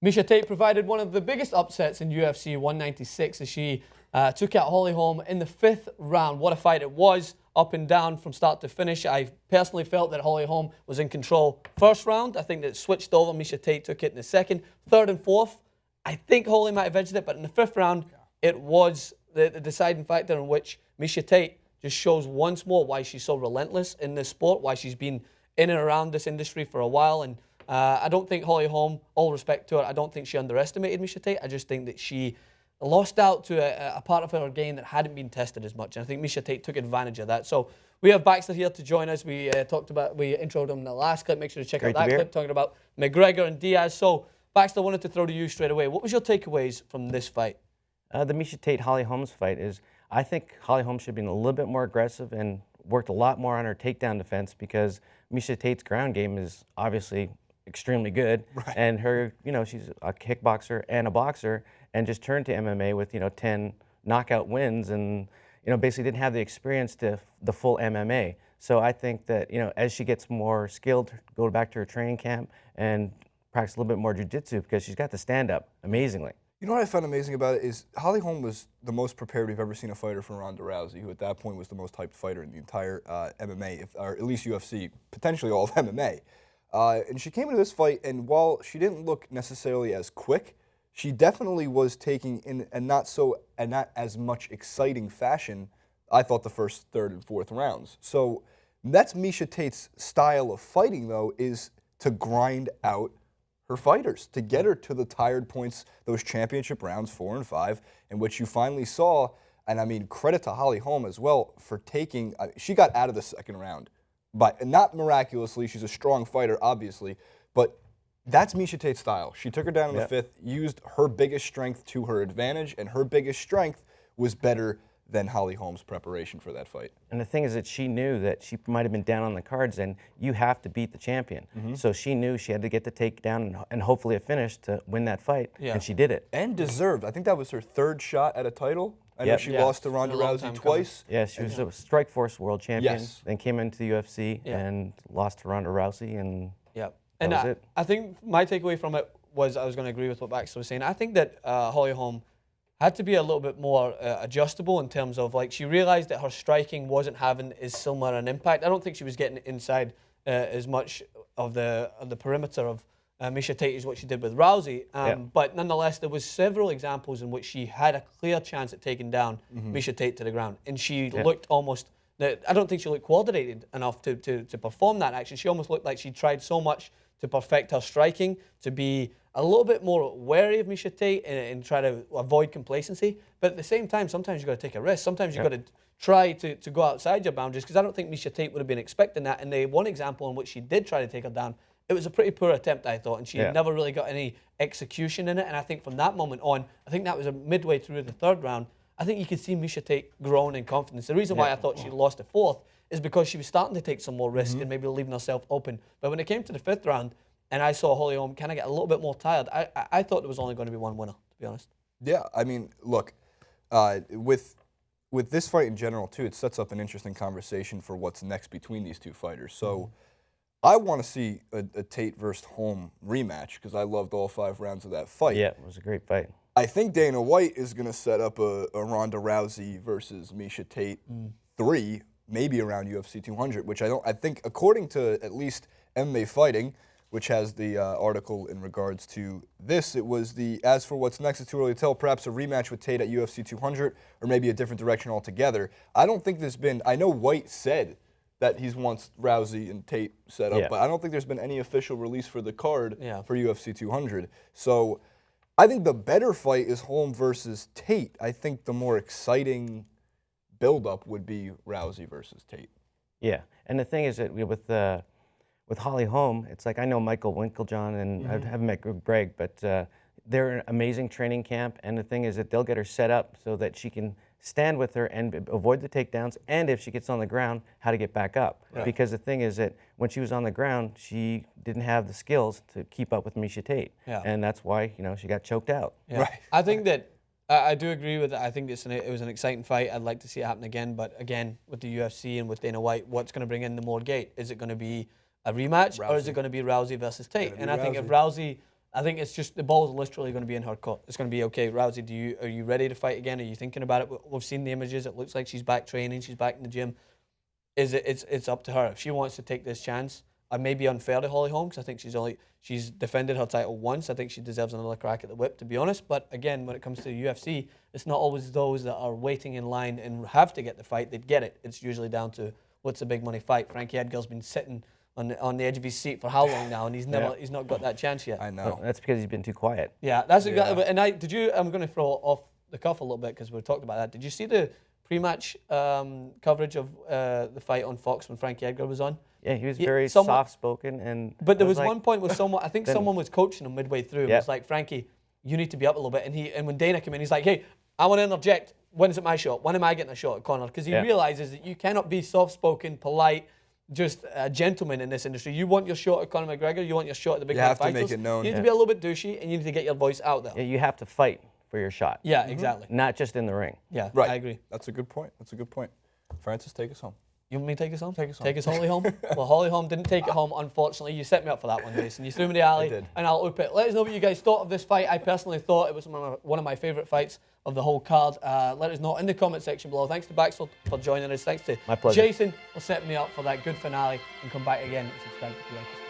Miesha Tate provided one of the biggest upsets in UFC 196 as she took out Holly Holm in the 5th round. What a fight it was, up and down from start to finish. I personally felt that Holly Holm was in control first round. I think that it switched over. Miesha Tate took it in the 2nd. 3rd and 4th, I think Holly might have edged it, but in the 5th round, it was the deciding factor in which Miesha Tate just shows once more why she's so relentless in this sport, why she's been in and around this industry for a while. And I don't think Holly Holm, all respect to her, I don't think she underestimated Miesha Tate. I just think that she lost out to a part of her game that hadn't been tested as much. And I think Miesha Tate took advantage of that. So we have Baxter here to join us. We introed him in the last clip. Make sure to check out that clip talking about McGregor and Diaz. So Baxter, I wanted to throw to you straight away. What was your takeaways from this fight? The Miesha Tate-Holly Holmes fight is, I think Holly Holm should have been a little bit more aggressive and worked a lot more on her takedown defense, because Miesha Tate's ground game is obviously extremely good. Right. And her, she's a kickboxer and a boxer, and just turned to MMA with, 10 knockout wins, and, basically didn't have the experience to the full MMA. So I think that, as she gets more skilled, go back to her training camp and practice a little bit more jiu-jitsu, because she's got the stand-up amazingly. You know what I found amazing about it is Holly Holm was the most prepared we've ever seen a fighter from Ronda Rousey, who at that point was the most hyped fighter in the entire MMA, or at least UFC, potentially all of MMA. And she came into this fight, and while she didn't look necessarily as quick, she definitely was taking in not as much exciting fashion, I thought, the first, 3rd, and 4th rounds. So that's Miesha Tate's style of fighting, though, is to grind out her fighters, to get her to the tired points, those championship rounds 4 and 5, in which you finally saw, and I mean, credit to Holly Holm as well for taking, she got out of the 2nd round, but not miraculously. She's a strong fighter, obviously, but that's Miesha Tate's style. She took her down in the 5th, used her biggest strength to her advantage, and her biggest strength was better than Holly Holm's preparation for that fight. And the thing is that she knew that she might have been down on the cards, and you have to beat the champion. So she knew she had to get the takedown and hopefully a finish to win that fight, and she did it. And deserved. I think that was her 3rd shot at a title. I know she lost to Ronda Rousey twice. Yeah, she was a Strikeforce world champion, then came into the UFC and lost to Ronda Rousey, and that was it. I think my takeaway from it was, I was going to agree with what Baxter was saying. I think that Holly Holm had to be a little bit more adjustable in terms of, like, she realized that her striking wasn't having as similar an impact. I don't think she was getting inside as much of the perimeter of Miesha Tate as what she did with Rousey. But nonetheless, there was several examples in which she had a clear chance at taking down Miesha Tate to the ground. And she looked almost, I don't think she looked coordinated enough to perform that action. She almost looked like she tried so much to perfect her striking, to be a little bit more wary of Miesha Tate and try to avoid complacency. But at the same time, sometimes you've got to take a risk. Sometimes you've got to try to go outside your boundaries, because I don't think Miesha Tate would have been expecting that. And the one example in which she did try to take her down, it was a pretty poor attempt, I thought, and she never really got any execution in it. And I think from that moment on, I think that was midway through the 3rd round, I think you could see Miesha Tate growing in confidence. The reason why I thought she lost the 4th is because she was starting to take some more risk and maybe leaving herself open. But when it came to the 5th round, and I saw Holly Holm kind of get a little bit more tired, I thought there was only going to be one winner, to be honest. Yeah, I mean, look, with this fight in general, too, it sets up an interesting conversation for what's next between these two fighters. So I want to see a Tate versus Holm rematch, because I loved all 5 rounds of that fight. Yeah, it was a great fight. I think Dana White is going to set up a Ronda Rousey versus Miesha Tate 3, maybe around UFC 200, which I think, according to at least MMA Fighting, which has the article in regards to this, it was as for what's next, it's too early to tell, perhaps a rematch with Tate at UFC 200, or maybe a different direction altogether. I don't think there's been, I know White said that he wants Rousey and Tate set up, but I don't think there's been any official release for the card for UFC 200. So I think the better fight is Holm versus Tate. I think the more exciting build-up would be Rousey versus Tate. Yeah, and the thing is that with Holly Holm, it's like, I know Michael Winkeljohn, and I haven't met Greg, but they're an amazing training camp, and the thing is that they'll get her set up so that she can stand with her and avoid the takedowns, and if she gets on the ground, how to get back up. Because the thing is that when she was on the ground, she didn't have the skills to keep up with Miesha Tate, and that's why, she got choked out. I think that I do agree with it. I think it was an exciting fight. I'd like to see it happen again, but again, with the UFC and with Dana White, what's going to bring in the more gate? Is it going to be a rematch, or is it going to be Rousey versus Tate? And I think if Rousey I think it's just the ball's literally going to be in her court. It's going to be, okay, Rousey, are you ready to fight again? Are you thinking about it? We've seen the images. It looks like she's back training. She's back in the gym. It's up to her. If she wants to take this chance, I may be unfair to Holly Holm because I think she's defended her title once. I think she deserves another crack at the whip, to be honest. But again, when it comes to the UFC, it's not always those that are waiting in line and have to get the fight that get it. It's usually down to what's a big money fight. Frankie Edgar's been sitting on the edge of his seat for how long now, and he's not got that chance yet. I know. Well, that's because he's been too quiet. Yeah, that's exactly. And I'm going to throw off the cuff a little bit because we talked about that. Did you see the pre-match coverage of the fight on Fox when Frankie Edgar was on? Yeah, he was very soft-spoken, and but there was one point where someone was coaching him midway through. It was like, Frankie, you need to be up a little bit. And when Dana came in, he's like, hey, I want to interject. When's it my shot? When am I getting a shot at Conor? Because he realizes that you cannot be soft-spoken, polite, just a gentleman in this industry. You want your shot at Conor McGregor. You want your shot at the big fighters. You have to make it known. You need to be a little bit douchey, and you need to get your voice out there. Yeah, you have to fight for your shot. Yeah, exactly. Not just in the ring. Yeah, Right. I agree. That's a good point. Francis, take us home. You want me to take us home? Take us home. Take us Holly home? Well, Holly Holm didn't take it home, unfortunately. You set me up for that one, Jason. You threw me the alley, and I'll oop it. Let us know what you guys thought of this fight. I personally thought it was one of my favourite fights of the whole card. Let us know in the comment section below. Thanks to Baxter for joining us. Thanks to My pleasure. Jason for setting me up for that good finale. And come back again and subscribe to the